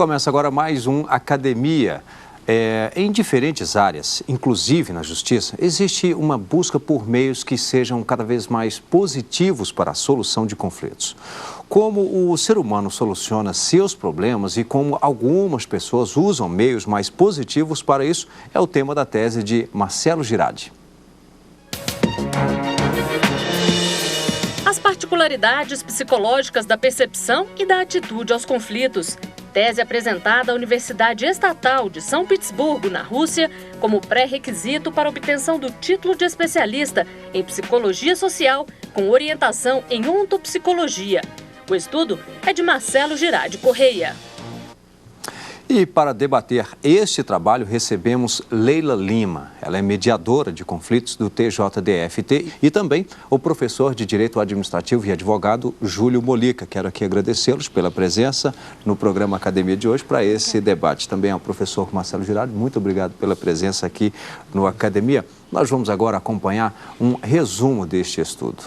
começa agora mais um Academia. Em diferentes áreas, inclusive na justiça, existe uma busca por meios que sejam cada vez mais positivos para a solução de conflitos. Como o ser humano soluciona seus problemas e como algumas pessoas usam meios mais positivos para isso, é o tema da tese de Marcelo Girardi. As particularidades psicológicas da percepção e da atitude aos conflitos. Tese apresentada à Universidade Estatal de São Petersburgo, na Rússia, como pré-requisito para obtenção do título de especialista em psicologia social com orientação em ontopsicologia. O estudo é de Marcelo Girardi Correia. E para debater este trabalho, recebemos Leila Lima. Ela é mediadora de conflitos do TJDFT e também o professor de Direito Administrativo e advogado Júlio Molica. Quero aqui agradecê-los pela presença no programa Academia de hoje para esse debate. Também ao professor Marcelo Girardi, muito obrigado pela presença aqui no Academia. Nós vamos agora acompanhar um resumo deste estudo.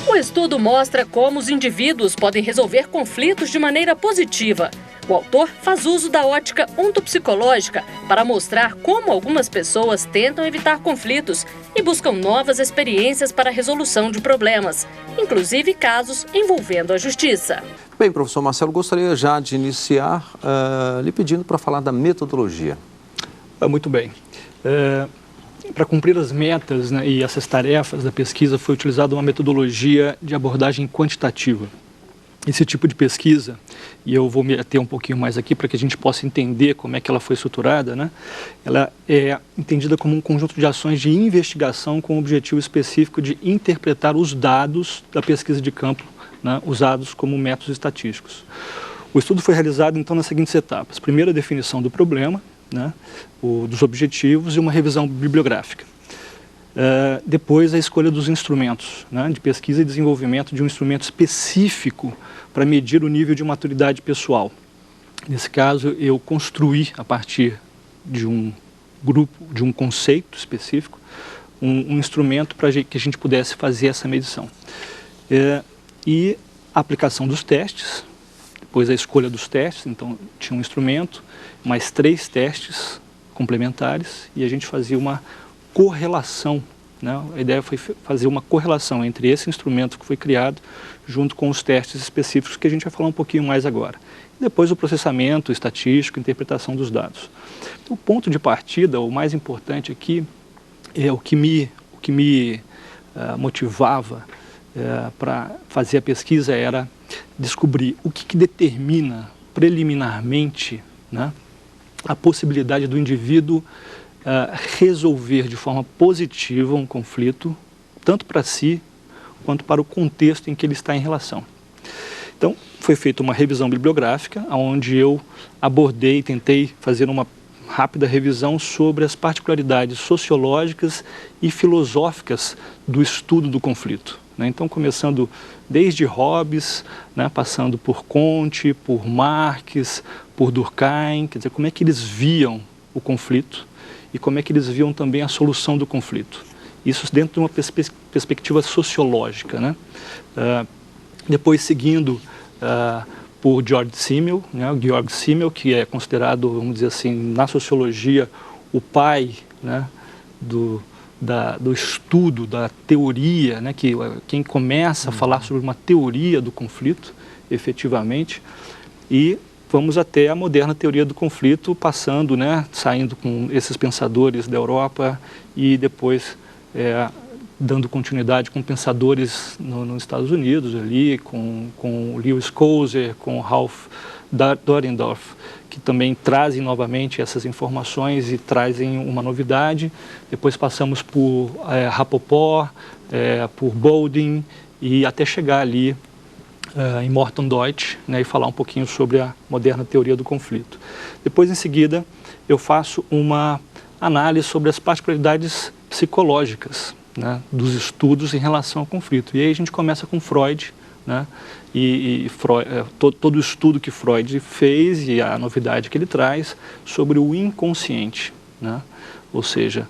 O estudo mostra como os indivíduos podem resolver conflitos de maneira positiva. O autor faz uso da ótica ontopsicológica para mostrar como algumas pessoas tentam evitar conflitos e buscam novas experiências para a resolução de problemas, inclusive casos envolvendo a justiça. Bem, professor Marcelo, gostaria já de iniciar lhe pedindo para falar da metodologia. Muito bem. Para cumprir as metas, né, e essas tarefas da pesquisa, foi utilizada uma metodologia de abordagem quantitativa. Esse tipo de pesquisa, e eu vou me ater um pouquinho mais aqui para que a gente possa entender como é que ela foi estruturada, né, ela é entendida como um conjunto de ações de investigação com o objetivo específico de interpretar os dados da pesquisa de campo, né, usados como métodos estatísticos. O estudo foi realizado, então, nas seguintes etapas. Primeiro, a definição do problema, né, dos objetivos e uma revisão bibliográfica. Depois, a escolha dos instrumentos, né, de pesquisa e desenvolvimento de um instrumento específico para medir o nível de maturidade pessoal. Nesse caso, eu construí, a partir de um grupo, de um conceito específico, um instrumento para que a gente pudesse fazer essa medição. E a aplicação dos testes, depois a escolha dos testes, então tinha um instrumento, mais 3 testes complementares e a gente fazia uma correlação, né? A ideia foi fazer uma correlação entre esse instrumento que foi criado junto com os testes específicos que a gente vai falar um pouquinho mais agora. E depois o processamento estatístico, interpretação dos dados. O ponto de partida, o mais importante aqui, é o que me motivava para fazer a pesquisa era descobrir o que determina preliminarmente, né, a possibilidade do indivíduo resolver de forma positiva um conflito, tanto para si quanto para o contexto em que ele está em relação. Então, foi feita uma revisão bibliográfica, onde eu abordei e tentei fazer uma rápida revisão sobre as particularidades sociológicas e filosóficas do estudo do conflito, né? Então, começando desde Hobbes, né, passando por Comte, por Marx, por Durkheim, quer dizer, como é que eles viam o conflito e como é que eles viam também a solução do conflito. Isso dentro de uma perspectiva sociológica, né? Depois, seguindo por Georg Simmel, né, o Georg Simmel, que é considerado, vamos dizer assim, na sociologia, o pai, né, do estudo, da teoria, né, quem começa a falar sobre uma teoria do conflito, efetivamente, e vamos até a moderna teoria do conflito, passando, né, saindo com esses pensadores da Europa e depois dando continuidade com pensadores nos Estados Unidos, ali, com Lewis Coser, com Ralph Dahrendorf, que também trazem novamente essas informações e trazem uma novidade. Depois passamos por Rapoport, por Bowden e até chegar ali em Morton Deutsch, né, e falar um pouquinho sobre a moderna teoria do conflito. Depois, em seguida, eu faço uma análise sobre as particularidades psicológicas, né, dos estudos em relação ao conflito. E aí a gente começa com Freud, né, Freud, todo o estudo que Freud fez e a novidade que ele traz sobre o inconsciente, né? Ou seja,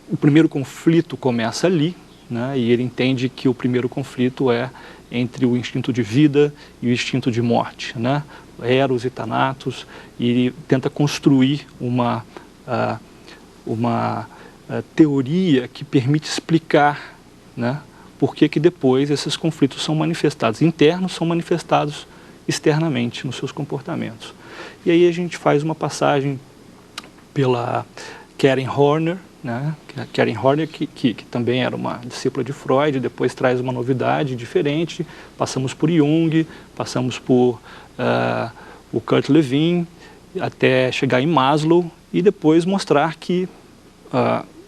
o primeiro conflito começa ali, né, e ele entende que o primeiro conflito é entre o instinto de vida e o instinto de morte, né? Eros e Thanatos, e tenta construir uma teoria que permite explicar, né, por que depois esses conflitos são manifestados internos, são manifestados externamente nos seus comportamentos. E aí a gente faz uma passagem pela Karen Horner, né? Karen Horner, que também era uma discípula de Freud, depois traz uma novidade diferente. Passamos por Jung, passamos por o Kurt Lewin, até chegar em Maslow, e depois mostrar que,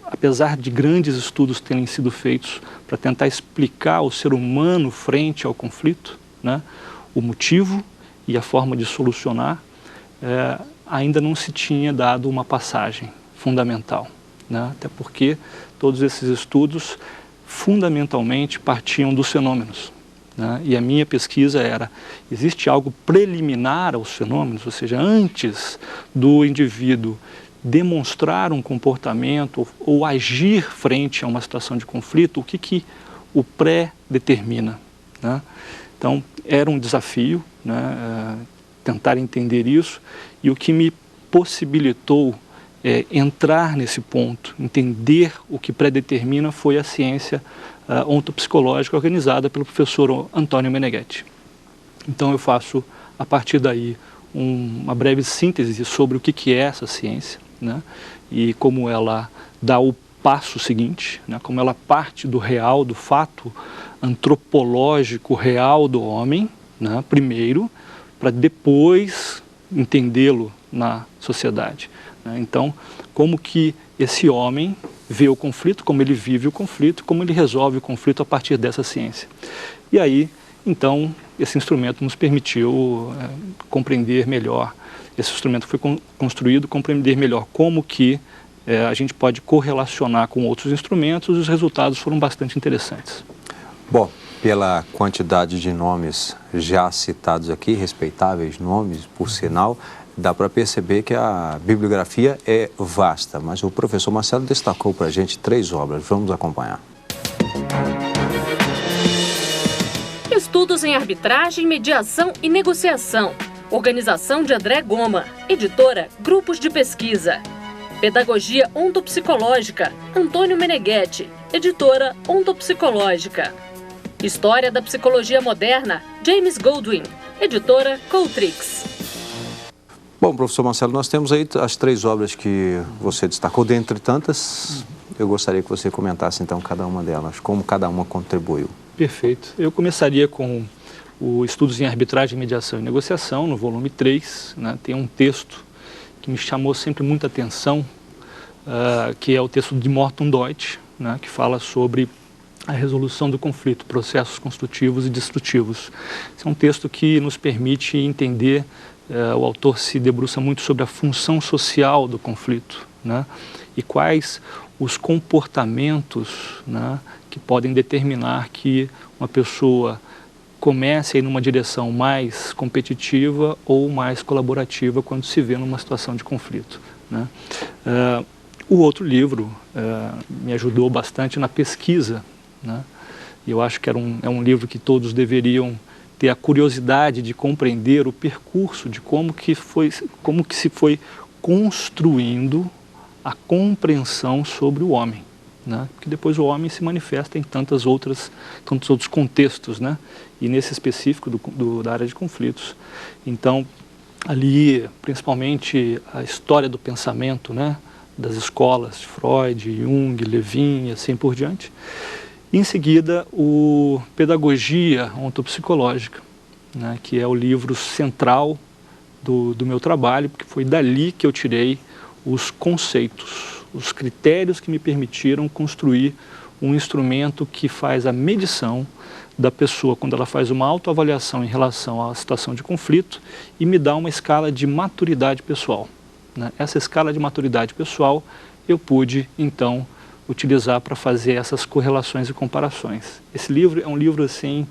apesar de grandes estudos terem sido feitos para tentar explicar o ser humano frente ao conflito, né, o motivo e a forma de solucionar, ainda não se tinha dado uma passagem fundamental, né, até porque todos esses estudos fundamentalmente partiam dos fenômenos, né, e a minha pesquisa era: existe algo preliminar aos fenômenos, ou seja, antes do indivíduo demonstrar um comportamento ou agir frente a uma situação de conflito, o que o pré-determina, né? Então, era um desafio, né, tentar entender isso, e o que me possibilitou entrar nesse ponto, entender o que predetermina, foi a ciência ontopsicológica organizada pelo professor Antônio Meneghetti. Então, eu faço, a partir daí, uma breve síntese sobre o que é essa ciência, né, e como ela dá o passo seguinte, né, como ela parte do real, do fato antropológico real do homem, né, primeiro, para depois entendê-lo na sociedade, né. Então, como que esse homem vê o conflito, como ele vive o conflito, como ele resolve o conflito a partir dessa ciência. E aí, então, esse instrumento nos permitiu compreender melhor. Esse instrumento foi construído, compreender melhor como que a gente pode correlacionar com outros instrumentos, e os resultados foram bastante interessantes. Bom, pela quantidade de nomes já citados aqui, respeitáveis nomes, por sinal, dá para perceber que a bibliografia é vasta, mas o professor Marcelo destacou para a gente 3 obras. Vamos acompanhar. Estudos em Arbitragem, Mediação e Negociação. Organização de André Goma. Editora Grupos de Pesquisa. Pedagogia Ontopsicológica. Antônio Meneghetti. Editora Ontopsicológica. História da Psicologia Moderna. James Goldwyn. Editora Coutrix. Bom, professor Marcelo, nós temos aí as 3 obras que você destacou, dentre tantas. Eu gostaria que você comentasse, então, cada uma delas, como cada uma contribuiu. Perfeito. Eu começaria com o Estudos em Arbitragem, Mediação e Negociação, no volume 3, né, tem um texto que me chamou sempre muita atenção, que é o texto de Morton Deutsch, né, que fala sobre a resolução do conflito, processos construtivos e destrutivos. Esse é um texto que nos permite entender, o autor se debruça muito sobre a função social do conflito, né, e quais os comportamentos, né, que podem determinar que uma pessoa comece a ir numa direção mais competitiva ou mais colaborativa quando se vê numa situação de conflito, né. O outro livro me ajudou bastante na pesquisa, né, e eu acho que é um livro que todos deveriam ter a curiosidade de compreender o percurso de como que se foi construindo a compreensão sobre o homem, né? Porque depois o homem se manifesta em tantos outros contextos, né? E nesse específico da área de conflitos. Então, ali, principalmente a história do pensamento, né? Das escolas, Freud, Jung, Lewin e assim por diante. E, em seguida, o Pedagogia Ontopsicológica, né? Que é o livro central do meu trabalho, porque foi dali que eu tirei os conceitos, os critérios que me permitiram construir um instrumento que faz a medição da pessoa quando ela faz uma autoavaliação em relação à situação de conflito e me dá uma escala de maturidade pessoal, né? Essa escala de maturidade pessoal eu pude, então, utilizar para fazer essas correlações e comparações. Esse livro é um livro, assim,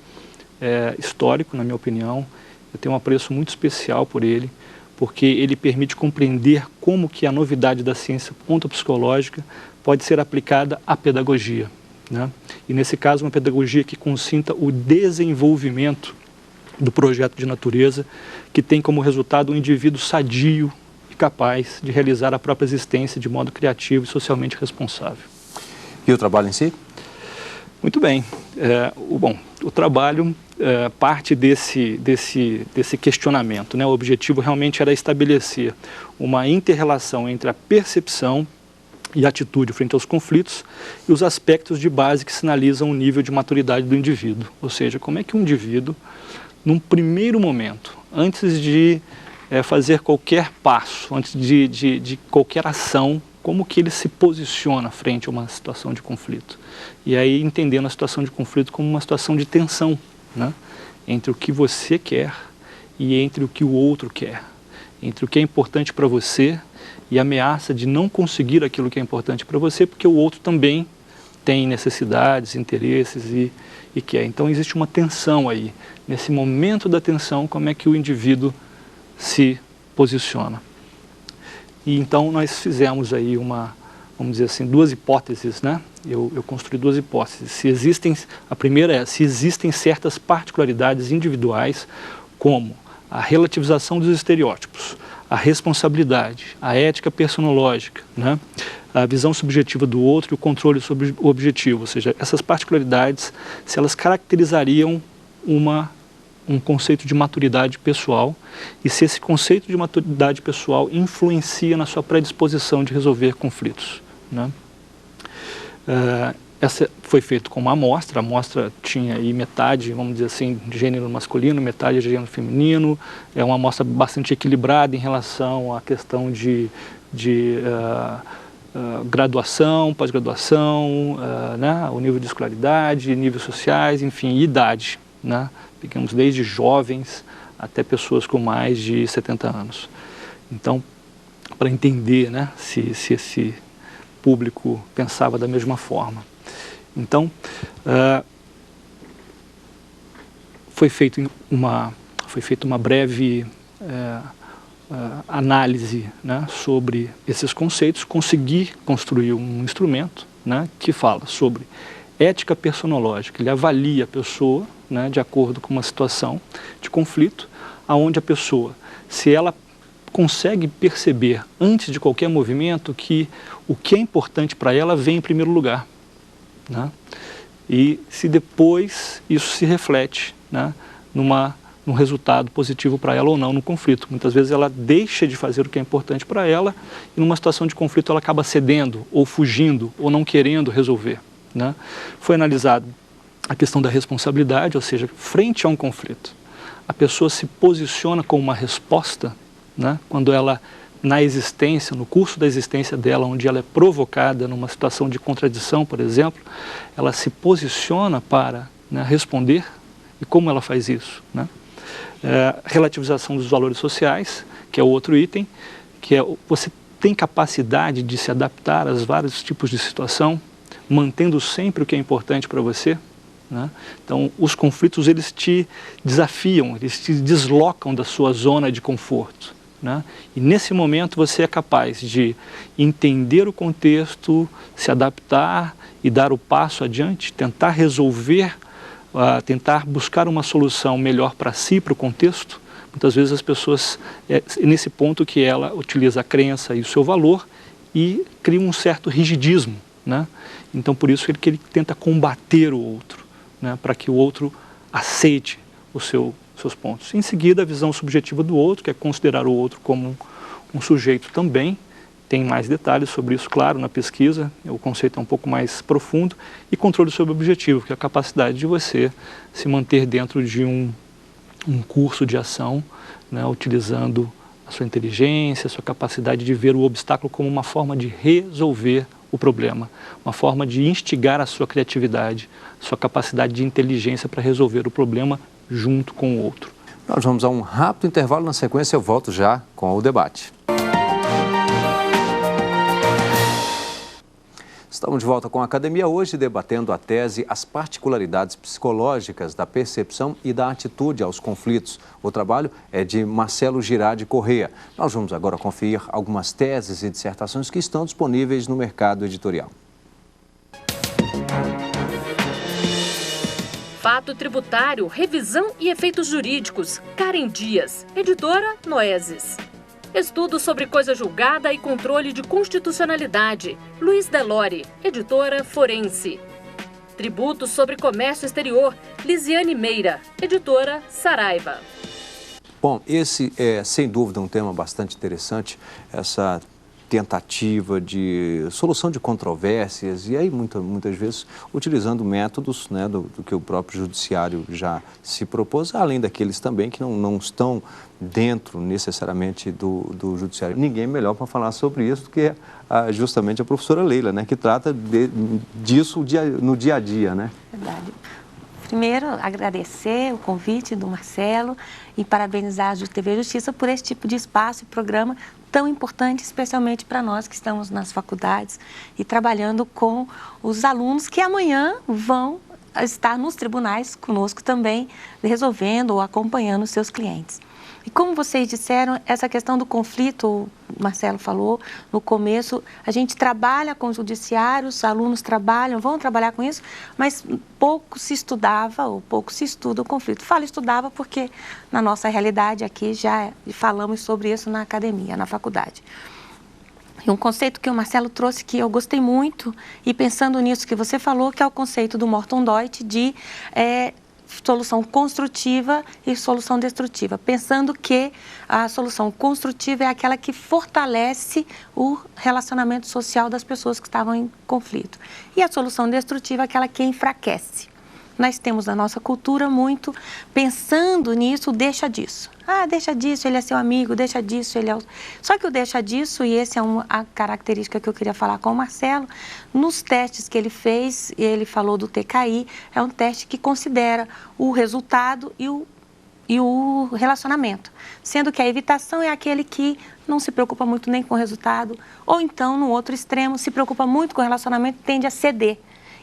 histórico, na minha opinião. Eu tenho um apreço muito especial por ele, porque ele permite compreender como que a novidade da ciência ontopsicológica pode ser aplicada à pedagogia, né? E nesse caso uma pedagogia que consinta o desenvolvimento do projeto de natureza, que tem como resultado um indivíduo sadio e capaz de realizar a própria existência de modo criativo e socialmente responsável. E o trabalho em si? Muito bem. O trabalho parte desse questionamento, né? O objetivo realmente era estabelecer uma inter-relação entre a percepção e a atitude frente aos conflitos e os aspectos de base que sinalizam o nível de maturidade do indivíduo. Ou seja, como é que um indivíduo, num primeiro momento, antes de fazer qualquer passo, antes de qualquer ação, como que ele se posiciona frente a uma situação de conflito. E aí entendendo a situação de conflito como uma situação de tensão, né? Entre o que você quer e entre o que o outro quer. Entre o que é importante para você e a ameaça de não conseguir aquilo que é importante para você, porque o outro também tem necessidades, interesses e quer. Então existe uma tensão aí. Nesse momento da tensão, como é que o indivíduo se posiciona? E então nós fizemos aí vamos dizer assim, duas hipóteses, né? Eu construí duas hipóteses. A primeira é se existem certas particularidades individuais, como a relativização dos estereótipos, a responsabilidade, a ética personológica, né? A visão subjetiva do outro e o controle sobre o objetivo. Ou seja, essas particularidades, se elas caracterizariam um conceito de maturidade pessoal e se esse conceito de maturidade pessoal influencia na sua predisposição de resolver conflitos, né? Essa foi feito com uma amostra. A amostra tinha aí metade, vamos dizer assim, de gênero masculino, metade de gênero feminino. É uma amostra bastante equilibrada em relação à questão de graduação, pós-graduação, né? O nível de escolaridade, níveis sociais, enfim, e idade, né? Pegamos desde jovens até pessoas com mais de 70 anos. Então, para entender, né, se esse público pensava da mesma forma. Então, foi feita uma breve análise, né, sobre esses conceitos, consegui construir um instrumento, né, que fala sobre ética personológica. Ele avalia a pessoa, né, de acordo com uma situação de conflito, onde a pessoa, se ela consegue perceber antes de qualquer movimento que o que é importante para ela vem em primeiro lugar, né? E se depois isso se reflete, né, num resultado positivo para ela ou não no conflito. Muitas vezes ela deixa de fazer o que é importante para ela e numa situação de conflito ela acaba cedendo ou fugindo ou não querendo resolver, né? Foi analisado a questão da responsabilidade, ou seja, frente a um conflito, a pessoa se posiciona como uma resposta, né, quando ela, na existência, no curso da existência dela, onde ela é provocada numa situação de contradição, por exemplo, ela se posiciona para, né, responder. E como ela faz isso, né? Relativização dos valores sociais, que é o outro item, que é você tem capacidade de se adaptar aos vários tipos de situação, mantendo sempre o que é importante para você, né? Então, os conflitos, eles te desafiam, eles te deslocam da sua zona de conforto, né? E nesse momento você é capaz de entender o contexto, se adaptar e dar o passo adiante, tentar resolver, tentar buscar uma solução melhor para si, para o contexto. Muitas vezes as pessoas, nesse ponto que ela utiliza a crença e o seu valor e cria um certo rigidismo, né? Então por isso que ele tenta combater o outro, né, para que o outro aceite seus pontos. Em seguida, a visão subjetiva do outro, que é considerar o outro como um sujeito também. Tem mais detalhes sobre isso, claro, na pesquisa. O conceito é um pouco mais profundo. E controle sobre o objetivo, que é a capacidade de você se manter dentro de um curso de ação, né, utilizando a sua inteligência, a sua capacidade de ver o obstáculo como uma forma de resolver o problema, uma forma de instigar a sua criatividade, a sua capacidade de inteligência para resolver o problema junto com o outro. Nós vamos a um rápido intervalo, na sequência eu volto já com o debate. Estamos de volta com a Academia hoje, debatendo a tese As particularidades psicológicas da percepção e da atitude aos conflitos. O trabalho é de Marcelo Girardi Corrêa. Nós vamos agora conferir algumas teses e dissertações que estão disponíveis no mercado editorial. Fato tributário, revisão e efeitos jurídicos. Karen Dias, editora Noeses. Estudo sobre coisa julgada e controle de constitucionalidade. Luiz Delore, editora Forense. Tributos sobre comércio exterior. Lisiane Meira, editora Saraiva. Bom, esse é, sem dúvida, um tema bastante interessante, essa tentativa de solução de controvérsias e aí muitas vezes utilizando métodos, né, do que o próprio judiciário já se propôs, além daqueles também que não estão dentro necessariamente do judiciário. Ninguém melhor para falar sobre isso do que justamente a professora Leila, né, que trata disso no dia a dia, né? Verdade. Primeiro, agradecer o convite do Marcelo e parabenizar a TV Justiça por esse tipo de espaço e programa tão importante, especialmente para nós que estamos nas faculdades e trabalhando com os alunos que amanhã vão estar nos tribunais conosco também, resolvendo ou acompanhando os seus clientes. E como vocês disseram, essa questão do conflito, o Marcelo falou no começo, a gente trabalha com o judiciário, os alunos vão trabalhar com isso, mas pouco se estudava ou pouco se estuda o conflito. Falo estudava porque na nossa realidade aqui já falamos sobre isso na academia, na faculdade. E um conceito que o Marcelo trouxe que eu gostei muito, e pensando nisso que você falou, que é o conceito do Morton Deutsch de solução construtiva e solução destrutiva, pensando que a solução construtiva é aquela que fortalece o relacionamento social das pessoas que estavam em conflito. E a solução destrutiva é aquela que enfraquece. Nós temos na nossa cultura muito pensando nisso, deixa disso. Ah, deixa disso, ele é seu amigo, deixa disso, ele é o... Só que o deixa disso, e essa é a característica que eu queria falar com o Marcelo, nos testes que ele fez, e ele falou do TKI, é um teste que considera o resultado e o relacionamento. Sendo que a evitação é aquele que não se preocupa muito nem com o resultado, ou então, no outro extremo, se preocupa muito com o relacionamento e tende a ceder.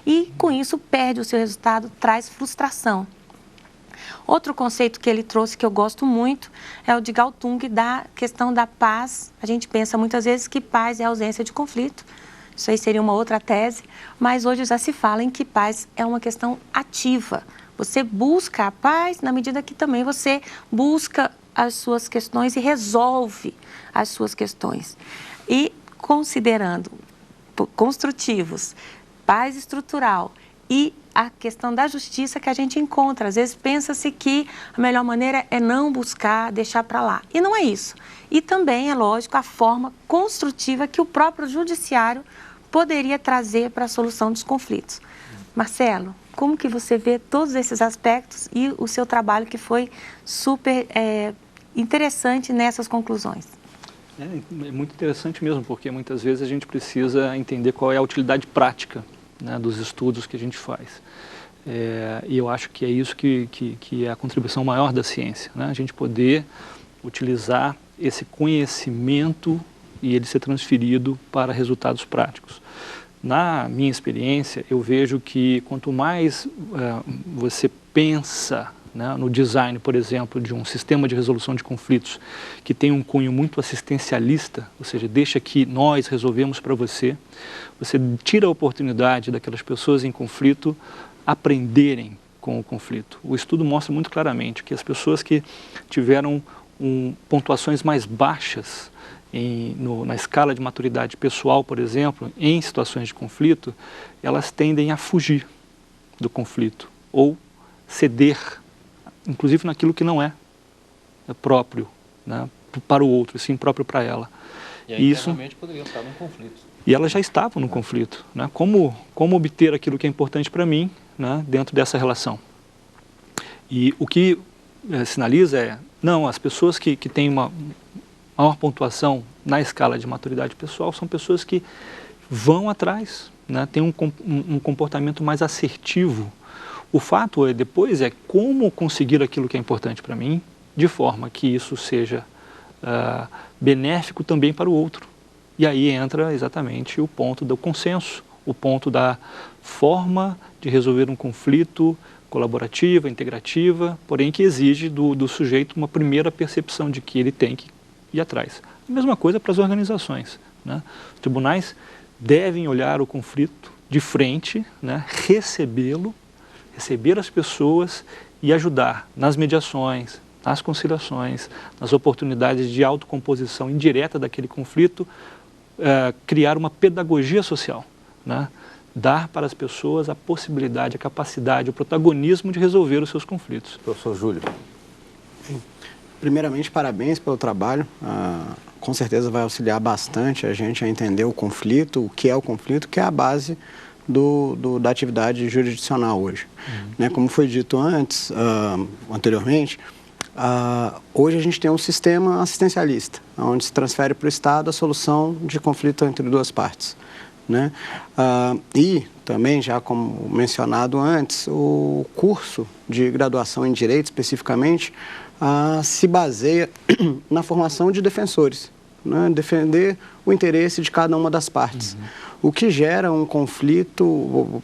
E, com isso, perde o seu resultado, traz frustração. Outro conceito que ele trouxe, que eu gosto muito, é o de Galtung, da questão da paz. A gente pensa muitas vezes que paz é ausência de conflito. Isso aí seria uma outra tese, mas hoje já se fala em que paz é uma questão ativa. Você busca a paz na medida que também você busca as suas questões e resolve as suas questões. E considerando construtivos, paz estrutural e a questão da justiça que a gente encontra. Às vezes pensa-se que a melhor maneira é não buscar, deixar para lá. E não é isso. E também, é lógico, a forma construtiva que o próprio judiciário poderia trazer para a solução dos conflitos. Marcelo, como que você vê todos esses aspectos e o seu trabalho que foi super interessante nessas conclusões? É muito interessante mesmo, porque muitas vezes a gente precisa entender qual é a utilidade prática, né, dos estudos que a gente faz. E eu acho que é isso que é a contribuição maior da ciência, né? A gente poder utilizar esse conhecimento e ele ser transferido para resultados práticos. Na minha experiência, eu vejo que quanto mais você pensa, né, no design, por exemplo, de um sistema de resolução de conflitos que tem um cunho muito assistencialista, ou seja, deixa que nós resolvemos para você, você tira a oportunidade daquelas pessoas em conflito aprenderem com o conflito. O estudo mostra muito claramente que as pessoas que tiveram pontuações mais baixas na escala de maturidade pessoal, por exemplo, em situações de conflito, elas tendem a fugir do conflito ou ceder, inclusive naquilo que não é próprio, né, para o outro, sim próprio para ela. E aí, internamente, poderiam estar num conflito. E elas já estavam no conflito, né? Como obter aquilo que é importante para mim, né, dentro dessa relação. E o que sinaliza não, as pessoas que têm uma maior pontuação na escala de maturidade pessoal são pessoas que vão atrás, né, têm um comportamento mais assertivo. O fato depois é como conseguir aquilo que é importante para mim, de forma que isso seja benéfico também para o outro. E aí entra exatamente o ponto do consenso, o ponto da forma de resolver um conflito colaborativa, integrativa, porém que exige do sujeito uma primeira percepção de que ele tem que ir atrás. A mesma coisa para as organizações, né? Os tribunais devem olhar o conflito de frente, né, recebê-lo receber as pessoas e ajudar nas mediações, nas conciliações, nas oportunidades de autocomposição indireta daquele conflito, criar uma pedagogia social, né? Dar para as pessoas a possibilidade, a capacidade, o protagonismo de resolver os seus conflitos. Professor Júlio. Primeiramente, parabéns pelo trabalho. Com certeza vai auxiliar bastante a gente a entender o conflito, o que é o conflito, que é a base da atividade jurisdicional hoje. Né? Como foi dito anteriormente, hoje a gente tem um sistema assistencialista, onde se transfere para o Estado a solução de conflito entre duas partes. Né? E também, já como mencionado antes, o curso de graduação em Direito, especificamente, se baseia na formação de defensores, né? Defender o interesse de cada uma das partes, o que gera um conflito,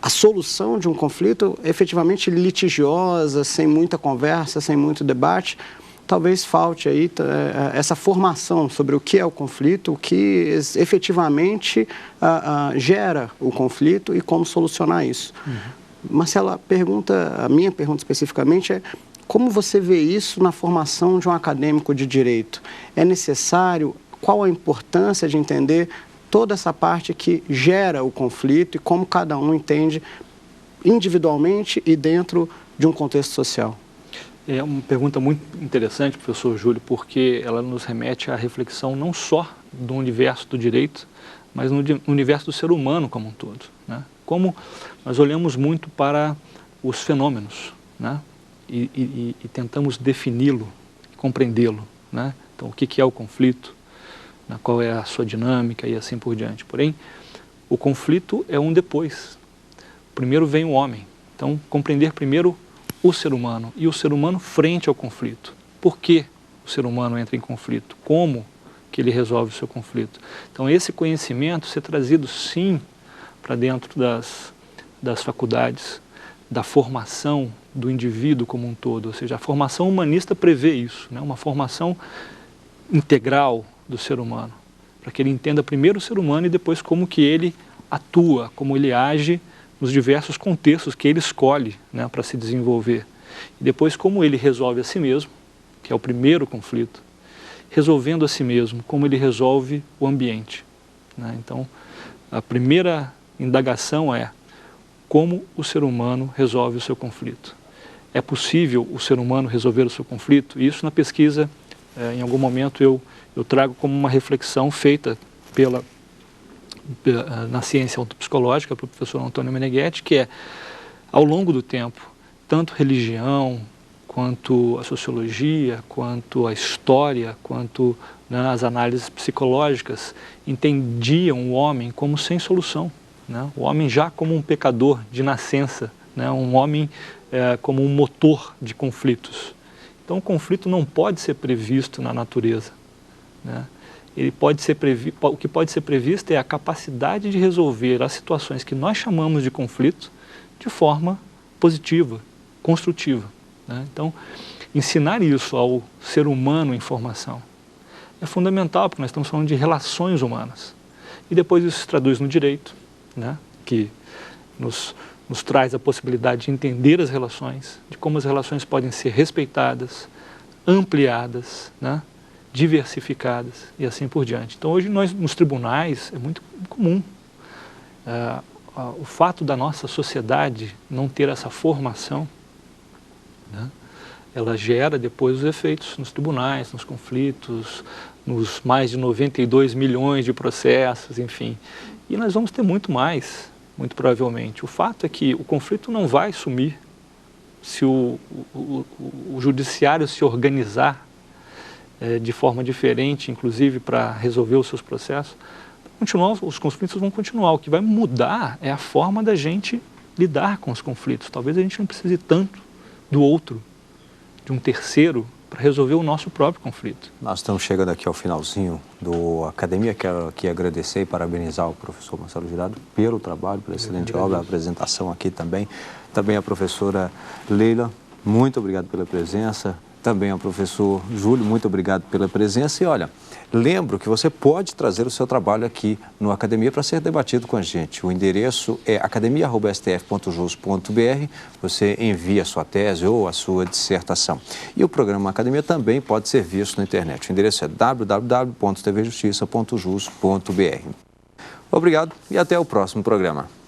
a solução de um conflito efetivamente litigiosa, sem muita conversa, sem muito debate. Talvez falte aí essa formação sobre o que é o conflito, o que efetivamente gera o conflito e como solucionar isso. Marcelo, a minha pergunta especificamente é: como você vê isso na formação de um acadêmico de direito? É necessário? Qual a importância de entender toda essa parte que gera o conflito e como cada um entende individualmente e dentro de um contexto social? É uma pergunta muito interessante, professor Júlio, porque ela nos remete à reflexão não só do universo do direito, mas no universo do ser humano como um todo, né? Como nós olhamos muito para os fenômenos, né? E tentamos defini-lo, compreendê-lo, né? Então, o que é o conflito, né? Qual é a sua dinâmica e assim por diante. Porém, o conflito é um depois. Primeiro vem o homem. Então, compreender primeiro o ser humano e o ser humano frente ao conflito. Por que o ser humano entra em conflito? Como que ele resolve o seu conflito? Então, esse conhecimento ser trazido, sim, para dentro das faculdades, da formação do indivíduo como um todo. Ou seja, a formação humanista prevê isso, né? Uma formação integral do ser humano, para que ele entenda primeiro o ser humano e depois como que ele atua, como ele age nos diversos contextos que ele escolhe, né, para se desenvolver. E depois como ele resolve a si mesmo, que é o primeiro conflito, resolvendo a si mesmo, como ele resolve o ambiente, né? Então, a primeira indagação é como o ser humano resolve o seu conflito. É possível o ser humano resolver o seu conflito? E isso na pesquisa, em algum momento eu trago como uma reflexão feita na ciência ontopsicológica, pelo professor Antônio Meneghetti, que é, ao longo do tempo, tanto religião, quanto a sociologia, quanto a história, quanto, né, as análises psicológicas, entendiam o homem como sem solução, né? O homem já como um pecador de nascença, né? Um homem como um motor de conflitos. Então, o conflito não pode ser previsto na natureza, né? O que pode ser previsto é a capacidade de resolver as situações que nós chamamos de conflito de forma positiva, construtiva, né? Então, ensinar isso ao ser humano em formação é fundamental, porque nós estamos falando de relações humanas. E depois isso se traduz no direito, né? Que nos traz a possibilidade de entender as relações, de como as relações podem ser respeitadas, ampliadas, né? Diversificadas e assim por diante. Então, hoje nos tribunais é muito comum o fato da nossa sociedade não ter essa formação, né? Ela gera depois os efeitos nos tribunais, nos conflitos, nos mais de 92 milhões de processos, enfim. E nós vamos ter muito mais, muito provavelmente. O fato é que o conflito não vai sumir se o judiciário se organizar de forma diferente, inclusive para resolver os seus processos. Os conflitos vão continuar. O que vai mudar é a forma da gente lidar com os conflitos. Talvez a gente não precise tanto do outro, de um terceiro, para resolver o nosso próprio conflito. Nós estamos chegando aqui ao finalzinho do Academia. Quero aqui agradecer e parabenizar o professor Marcelo Girardo pelo trabalho, pela excelente obra, a apresentação aqui também. Também a professora Leila, muito obrigado pela presença. também ao professor Júlio, muito obrigado pela presença. E olha, lembro que você pode trazer o seu trabalho aqui no Academia para ser debatido com a gente. O endereço é academia@stf.jus.br. Você envia a sua tese ou a sua dissertação. E o programa Academia também pode ser visto na internet. O endereço é www.tvjustiça.jus.br. Obrigado e até o próximo programa.